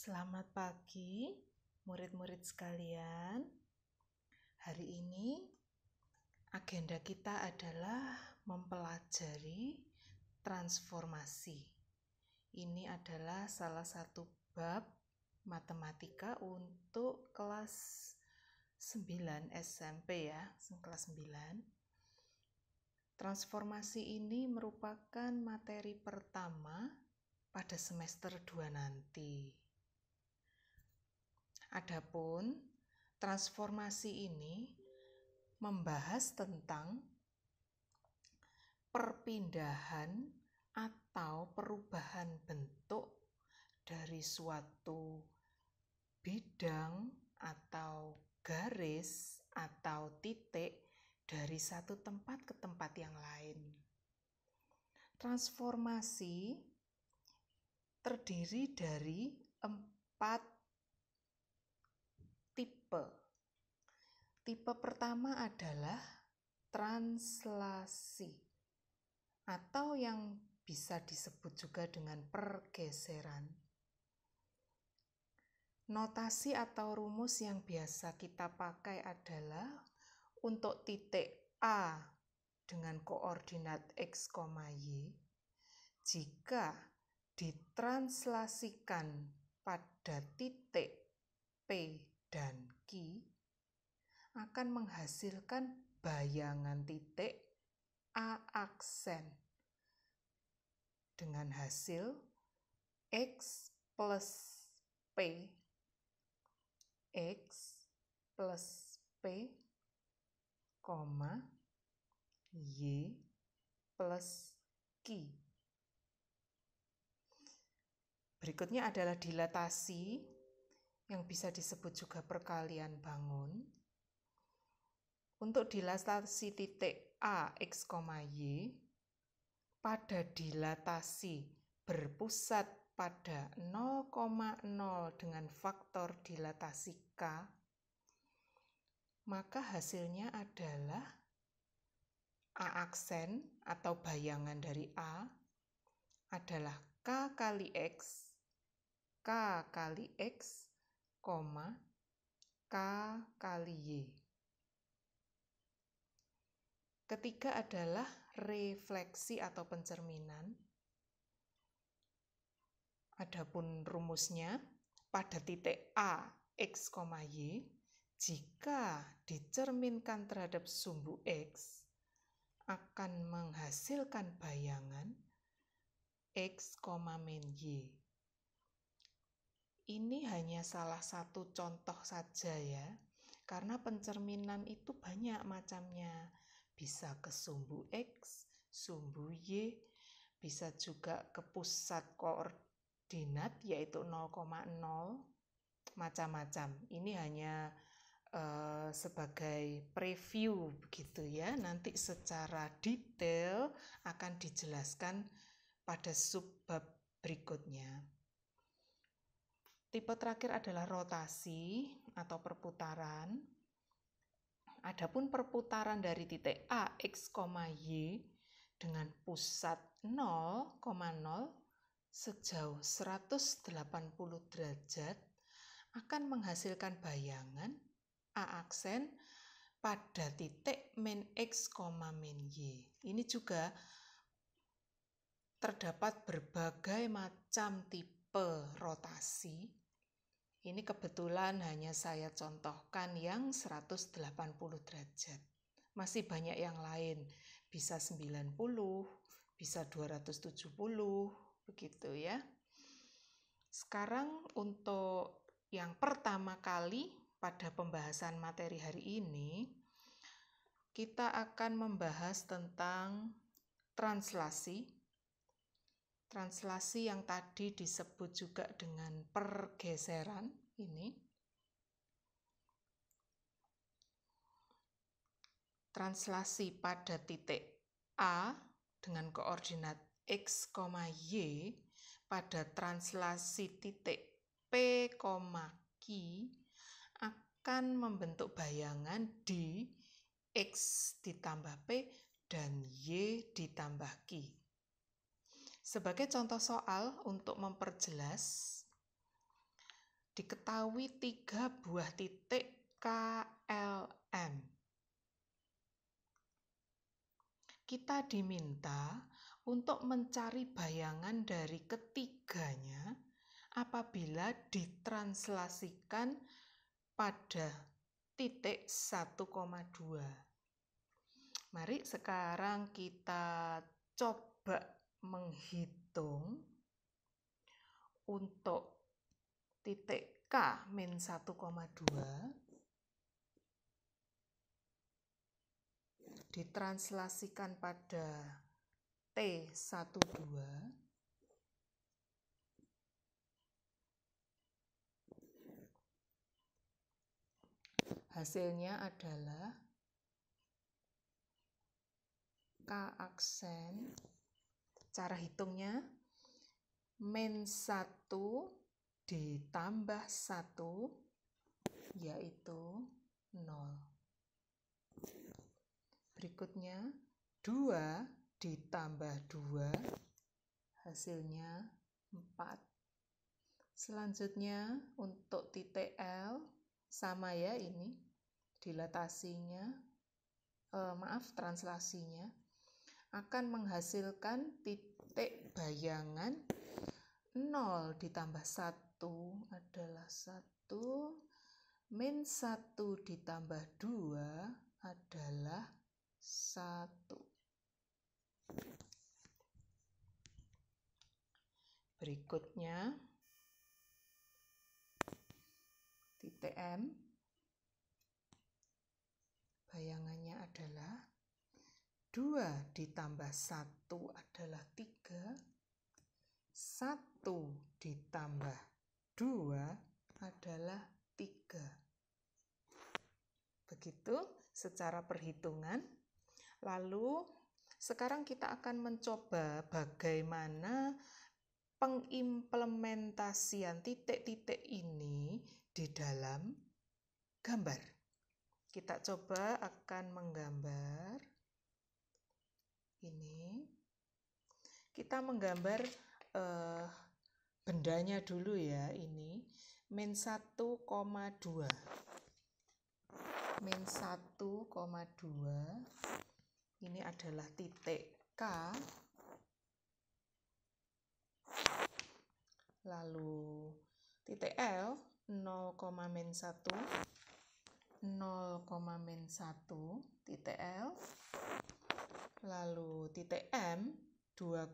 Selamat pagi, murid-murid sekalian. Hari ini agenda kita adalah mempelajari transformasi. Ini adalah salah satu bab matematika untuk kelas 9 SMP ya, kelas 9. Transformasi ini merupakan materi pertama pada semester 2 nanti. Adapun transformasi ini membahas tentang perpindahan atau perubahan bentuk dari suatu bidang atau garis atau titik dari satu tempat ke tempat yang lain. Transformasi terdiri dari 4 tipe. Tipe pertama adalah translasi atau yang bisa disebut juga dengan pergeseran. Notasi atau rumus yang biasa kita pakai adalah untuk titik A dengan koordinat X, Y, jika ditranslasikan pada titik P dan Q akan menghasilkan bayangan titik A aksen dengan hasil X plus P, X plus P, Y plus Q. Berikutnya adalah dilatasi yang bisa disebut juga perkalian bangun. Untuk dilatasi titik A, X, Y, pada dilatasi berpusat pada 0,0 dengan faktor dilatasi K, maka hasilnya adalah A aksen atau bayangan dari A adalah K kali X, K kali X, K kali Y. Ketiga adalah refleksi atau pencerminan. Adapun rumusnya pada titik A, X, Y, jika dicerminkan terhadap sumbu X akan menghasilkan bayangan X, min Y. Ini hanya salah satu contoh saja ya, karena pencerminan itu banyak macamnya. Bisa ke sumbu X, sumbu Y, bisa juga ke pusat koordinat yaitu 0,0, macam-macam. Ini hanya sebagai preview begitu ya. Nanti secara detail akan dijelaskan pada subbab berikutnya. Tipe terakhir adalah rotasi atau perputaran. Adapun perputaran dari titik A, X, Y dengan pusat 0,0 sejauh 180 derajat akan menghasilkan bayangan A aksen pada titik min X, min Y. Ini juga terdapat berbagai macam tipe rotasi. Ini kebetulan hanya saya contohkan yang 180 derajat. Masih banyak yang lain, bisa 90, bisa 270, begitu ya. Sekarang untuk yang pertama kali pada pembahasan materi hari ini, kita akan membahas tentang translasi. Translasi yang tadi disebut juga dengan pergeseran ini. Translasi pada titik A dengan koordinat X, Y pada translasi titik P, Q akan membentuk bayangan di X ditambah P dan Y ditambah Q. Sebagai contoh soal untuk memperjelas, diketahui 3 buah titik KLM. Kita diminta untuk mencari bayangan dari ketiganya apabila ditranslasikan pada titik 1,2. Mari sekarang kita coba menghitung untuk titik K min 1,2 ditranslasikan pada T12. Hasilnya adalah K aksen, cara hitungnya min 1 ditambah 1 yaitu 0. Berikutnya 2 ditambah 2 hasilnya 4. Selanjutnya untuk titik L sama ya, ini dilatasinya, translasinya akan menghasilkan titik bayangan 0 ditambah 1 adalah 1, min 1 ditambah 2 adalah 1. Berikutnya titik M, bayangannya adalah 2 ditambah 1 adalah 3, 1 ditambah 2 adalah 3. Begitu secara perhitungan. Lalu sekarang kita akan mencoba bagaimana pengimplementasian titik-titik ini di dalam gambar. Kita coba akan menggambar ini. Kita menggambar bendanya dulu ya, ini min 1,2. Min 1,2 ini adalah titik K. Lalu titik L 0,-1, 0,-1 titik L. Lalu titik M 2,1,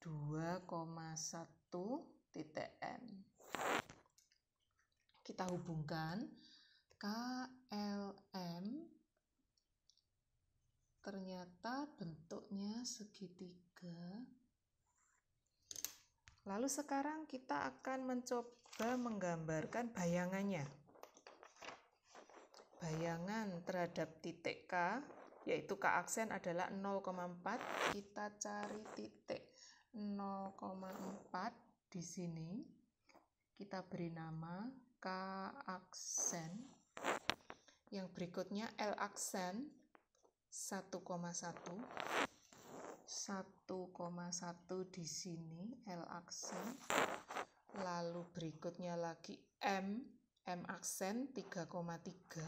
2,1 titik M. Kita hubungkan KLM, ternyata bentuknya segitiga. Lalu sekarang kita akan mencoba menggambarkan bayangannya. Bayangan terhadap titik K, yaitu K aksen adalah 0,4. Kita cari titik 0,4 di sini. Kita beri nama K aksen. Yang berikutnya L aksen 1,1. 1,1 di sini L aksen. Lalu berikutnya lagi M aksen 3,3.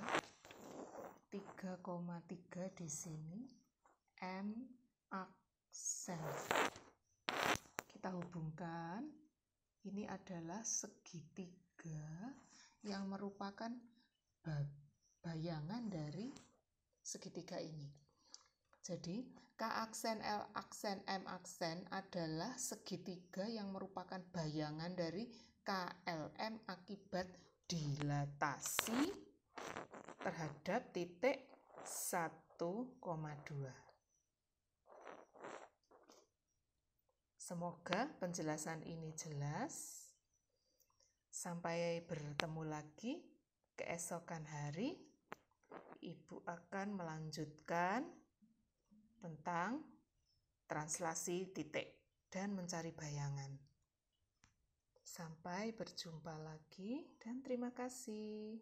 3,3 di sini M aksen. Kita hubungkan, ini adalah segitiga yang merupakan bayangan dari segitiga ini. Jadi K aksen, L aksen, M aksen adalah segitiga yang merupakan bayangan dari KLM akibat dilatasi terhadap titik 1,2. Semoga penjelasan ini jelas. Sampai bertemu lagi keesokan hari. Ibu akan melanjutkan tentang translasi titik dan mencari bayangan. Sampai berjumpa lagi dan terima kasih.